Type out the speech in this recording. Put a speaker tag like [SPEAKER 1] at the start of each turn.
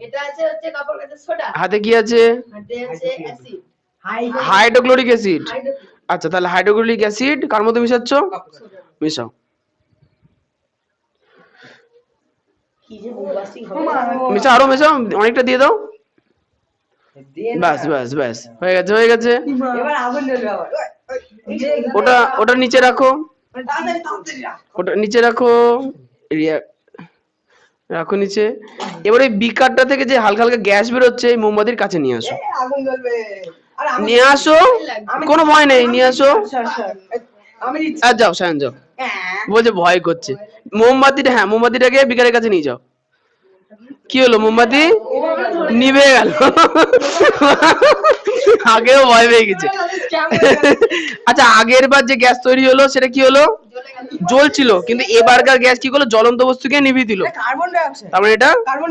[SPEAKER 1] এটা আছে হচ্ছে কাপড় কাচের সোডা।
[SPEAKER 2] হাতে কি আছে?
[SPEAKER 1] হাতে আছে অ্যাসিড,
[SPEAKER 2] হাইড্রোক্লোরিক অ্যাসিড। আচ্ছা, তাহলে হাইড্রোক্লোরিক অ্যাসিড কার মধ্যে মিশাচ্ছ? মিশাও। মিশাও, আরো মিশাও, অনেকটা দিয়ে দাও। ব্যাস ব্যাস ব্যাস, হয়ে গেছে হয়ে গেছে। ওটা ওটা নিচে রাখো, ওটা নিচে রাখো, রাখো নিচে। এবারে বিকারটা থেকে যে হালকা হালকা গ্যাস বেরোচ্ছে এই মোমবাতির কাছে নিয়ে আসো, নিয়ে আসো, কোনো ভয় নেই, নিয়ে আসো। আর যাও সায়ন যাও, বলছে ভয় করছে। মোমবাতিটা, হ্যাঁ মোমবাতিটাকে বিকারের কাছে নিয়ে যাও। কি হলো, মোমবাতি নিভে গেল। আগেও ভয় পেয়ে গেছে। আচ্ছা, আগের বার যে গ্যাস তৈরি হলো সেটা কি হলো? জ্বলছিল, কিন্তু এবারকার গ্যাস কি করলো? জ্বলন্ত বস্তুকে নিভিয়ে দিল। তার মানে এটা কার্বন